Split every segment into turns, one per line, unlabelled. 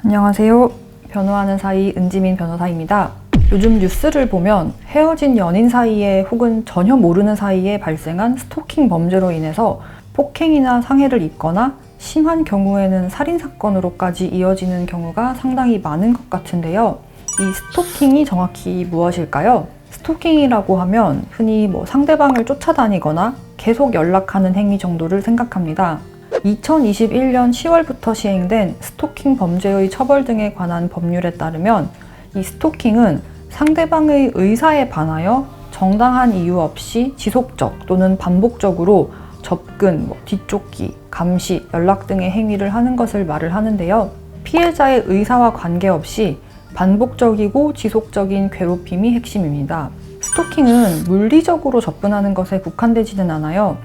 안녕하세요. 변호하는 사이 은지민 변호사입니다. 요즘 뉴스를 보면 헤어진 연인 사이에 혹은 전혀 모르는 사이에 발생한 스토킹 범죄로 인해서 폭행이나 상해를 입거나 심한 경우에는 살인사건으로까지 이어지는 경우가 상당히 많은 것 같은데요. 이 스토킹이 정확히 무엇일까요? 스토킹이라고 하면 흔히 상대방을 쫓아다니거나 계속 연락하는 행위 정도를 생각합니다. 2021년 10월부터 시행된 스토킹 범죄의 처벌 등에 관한 법률에 따르면 이 스토킹은 상대방의 의사에 반하여 정당한 이유 없이 지속적 또는 반복적으로 접근, 뒤쫓기, 감시, 연락 등의 행위를 하는 것을 말을 하는데요. 피해자의 의사와 관계없이 반복적이고 지속적인 괴롭힘이 핵심입니다. 스토킹은 물리적으로 접근하는 것에 국한되지는 않아요.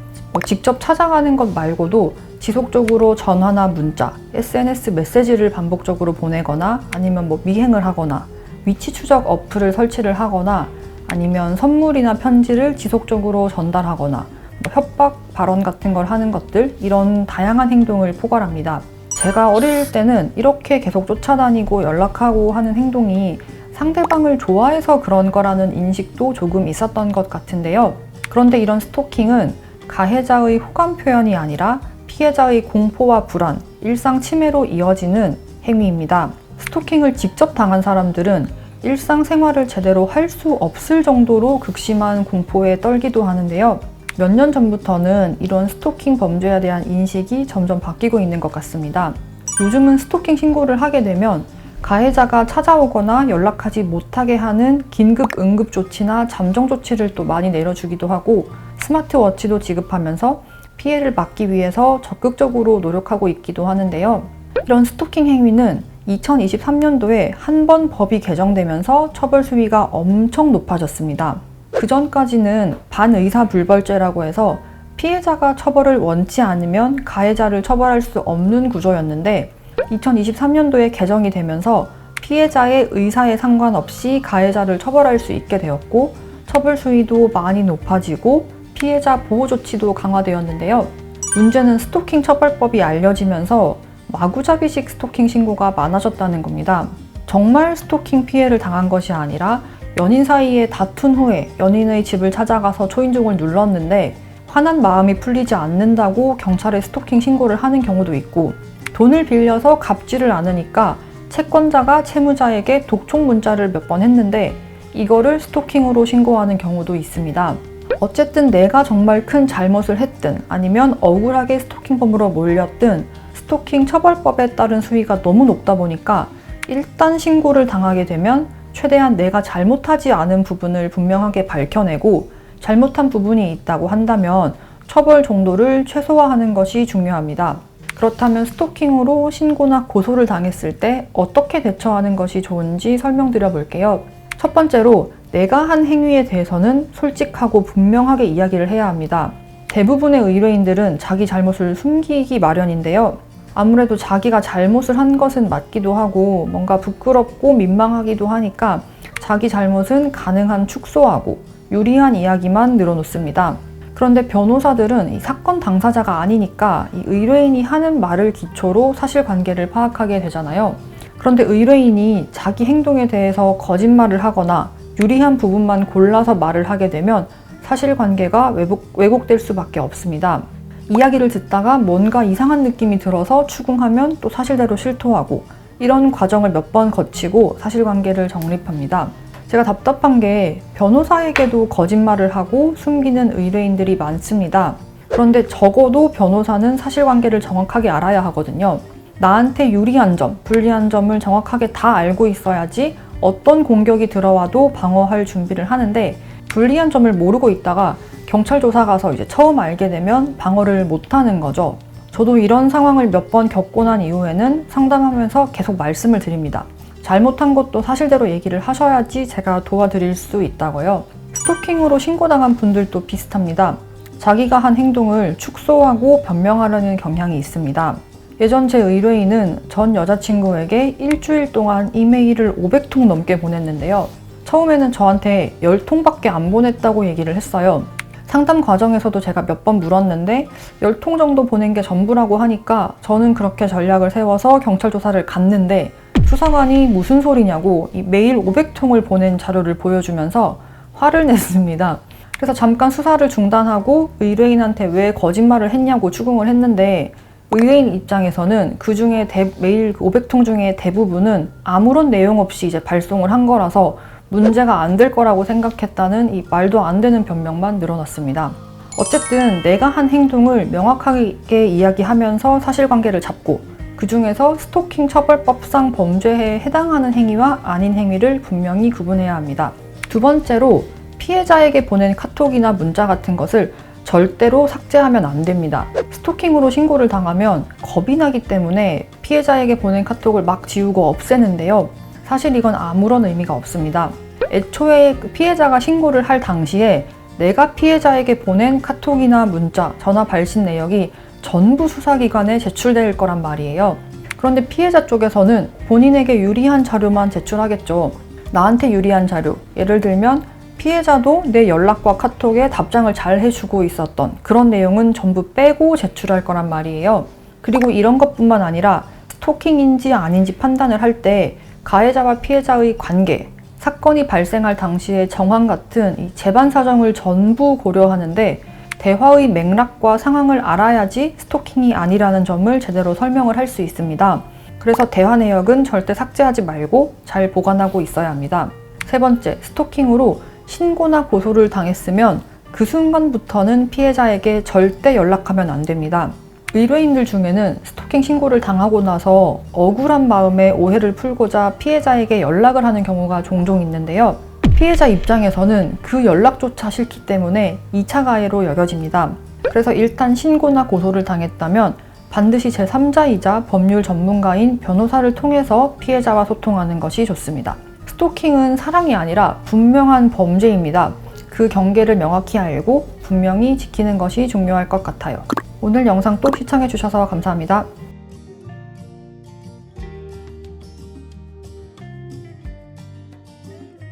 직접 찾아가는 것 말고도 지속적으로 전화나 문자, SNS 메시지를 반복적으로 보내거나 아니면 미행을 하거나 위치 추적 어플을 설치를 하거나 아니면 선물이나 편지를 지속적으로 전달하거나 협박 발언 같은 걸 하는 것들, 이런 다양한 행동을 포괄합니다. 제가 어릴 때는 이렇게 계속 쫓아다니고 연락하고 하는 행동이 상대방을 좋아해서 그런 거라는 인식도 조금 있었던 것 같은데요. 그런데 이런 스토킹은 가해자의 호감 표현이 아니라 피해자의 공포와 불안, 일상 침해로 이어지는 행위입니다. 스토킹을 직접 당한 사람들은 일상생활을 제대로 할 수 없을 정도로 극심한 공포에 떨기도 하는데요. 몇 년 전부터는 이런 스토킹 범죄에 대한 인식이 점점 바뀌고 있는 것 같습니다. 요즘은 스토킹 신고를 하게 되면 가해자가 찾아오거나 연락하지 못하게 하는 긴급 응급 조치나 잠정 조치를 또 많이 내려주기도 하고 스마트워치도 지급하면서 피해를 막기 위해서 적극적으로 노력하고 있기도 하는데요. 이런 스토킹 행위는 2023년도에 한 번 법이 개정되면서 처벌 수위가 엄청 높아졌습니다. 그 전까지는 반의사불벌죄라고 해서 피해자가 처벌을 원치 않으면 가해자를 처벌할 수 없는 구조였는데 2023년도에 개정이 되면서 피해자의 의사에 상관없이 가해자를 처벌할 수 있게 되었고 처벌 수위도 많이 높아지고 피해자 보호 조치도 강화되었는데요. 문제는 스토킹 처벌법이 알려지면서 마구잡이식 스토킹 신고가 많아졌다는 겁니다. 정말 스토킹 피해를 당한 것이 아니라 연인 사이에 다툰 후에 연인의 집을 찾아가서 초인종을 눌렀는데 화난 마음이 풀리지 않는다고 경찰에 스토킹 신고를 하는 경우도 있고 돈을 빌려서 갚지를 않으니까 채권자가 채무자에게 독촉 문자를 몇 번 했는데 이거를 스토킹으로 신고하는 경우도 있습니다. 어쨌든 내가 정말 큰 잘못을 했든 아니면 억울하게 스토킹범으로 몰렸든 스토킹 처벌법에 따른 수위가 너무 높다 보니까 일단 신고를 당하게 되면 최대한 내가 잘못하지 않은 부분을 분명하게 밝혀내고 잘못한 부분이 있다고 한다면 처벌 정도를 최소화하는 것이 중요합니다. 그렇다면 스토킹으로 신고나 고소를 당했을 때 어떻게 대처하는 것이 좋은지 설명드려 볼게요. 첫 번째로 내가 한 행위에 대해서는 솔직하고 분명하게 이야기를 해야 합니다. 대부분의 의뢰인들은 자기 잘못을 숨기기 마련인데요. 아무래도 자기가 잘못을 한 것은 맞기도 하고 뭔가 부끄럽고 민망하기도 하니까 자기 잘못은 가능한 축소하고 유리한 이야기만 늘어놓습니다. 그런데 변호사들은 이 사건 당사자가 아니니까 이 의뢰인이 하는 말을 기초로 사실관계를 파악하게 되잖아요. 그런데 의뢰인이 자기 행동에 대해서 거짓말을 하거나 유리한 부분만 골라서 말을 하게 되면 사실관계가 왜곡될 수밖에 없습니다. 이야기를 듣다가 뭔가 이상한 느낌이 들어서 추궁하면 또 사실대로 실토하고 이런 과정을 몇 번 거치고 사실관계를 정립합니다. 제가 답답한 게 변호사에게도 거짓말을 하고 숨기는 의뢰인들이 많습니다. 그런데 적어도 변호사는 사실관계를 정확하게 알아야 하거든요. 나한테 유리한 점, 불리한 점을 정확하게 다 알고 있어야지 어떤 공격이 들어와도 방어할 준비를 하는데 불리한 점을 모르고 있다가 경찰 조사 가서 이제 처음 알게 되면 방어를 못하는 거죠. 저도 이런 상황을 몇 번 겪고 난 이후에는 상담하면서 계속 말씀을 드립니다. 잘못한 것도 사실대로 얘기를 하셔야지 제가 도와드릴 수 있다고요. 스토킹으로 신고당한 분들도 비슷합니다. 자기가 한 행동을 축소하고 변명하려는 경향이 있습니다. 예전 제 의뢰인은 전 여자친구에게 일주일 동안 이메일을 500통 넘게 보냈는데요. 처음에는 저한테 10통밖에 안 보냈다고 얘기를 했어요. 상담 과정에서도 제가 몇 번 물었는데 10통 정도 보낸 게 전부라고 하니까 저는 그렇게 전략을 세워서 경찰 조사를 갔는데 수사관이 무슨 소리냐고 이 메일 500통을 보낸 자료를 보여주면서 화를 냈습니다. 그래서 잠깐 수사를 중단하고 의뢰인한테 왜 거짓말을 했냐고 추궁을 했는데, 의뢰인 입장에서는 그 중에 메일 500통 중에 대부분은 아무런 내용 없이 이제 발송을 한 거라서 문제가 안 될 거라고 생각했다는 이 말도 안 되는 변명만 늘어났습니다. 어쨌든 내가 한 행동을 명확하게 이야기하면서 사실관계를 잡고, 그 중에서 스토킹 처벌법상 범죄에 해당하는 행위와 아닌 행위를 분명히 구분해야 합니다. 두 번째로, 피해자에게 보낸 카톡이나 문자 같은 것을 절대로 삭제하면 안 됩니다. 스토킹으로 신고를 당하면 겁이 나기 때문에 피해자에게 보낸 카톡을 막 지우고 없애는데요. 사실 이건 아무런 의미가 없습니다. 애초에 피해자가 신고를 할 당시에 내가 피해자에게 보낸 카톡이나 문자, 전화 발신 내역이 전부 수사기관에 제출될 거란 말이에요. 그런데 피해자 쪽에서는 본인에게 유리한 자료만 제출하겠죠. 나한테 유리한 자료, 예를 들면 피해자도 내 연락과 카톡에 답장을 잘 해주고 있었던 그런 내용은 전부 빼고 제출할 거란 말이에요. 그리고 이런 것뿐만 아니라 스토킹인지 아닌지 판단을 할 때 가해자와 피해자의 관계, 사건이 발생할 당시의 정황 같은 이 재반 사정을 전부 고려하는데, 대화의 맥락과 상황을 알아야지 스토킹이 아니라는 점을 제대로 설명을 할 수 있습니다. 그래서 대화 내역은 절대 삭제하지 말고 잘 보관하고 있어야 합니다. 세 번째, 스토킹으로 신고나 고소를 당했으면 그 순간부터는 피해자에게 절대 연락하면 안 됩니다. 의뢰인들 중에는 스토킹 신고를 당하고 나서 억울한 마음에 오해를 풀고자 피해자에게 연락을 하는 경우가 종종 있는데요. 피해자 입장에서는 그 연락조차 싫기 때문에 2차 가해로 여겨집니다. 그래서 일단 신고나 고소를 당했다면 반드시 제3자이자 법률 전문가인 변호사를 통해서 피해자와 소통하는 것이 좋습니다. 스토킹은 사랑이 아니라 분명한 범죄입니다. 그 경계를 명확히 알고 분명히 지키는 것이 중요할 것 같아요. 오늘 영상 또 시청해주셔서 감사합니다.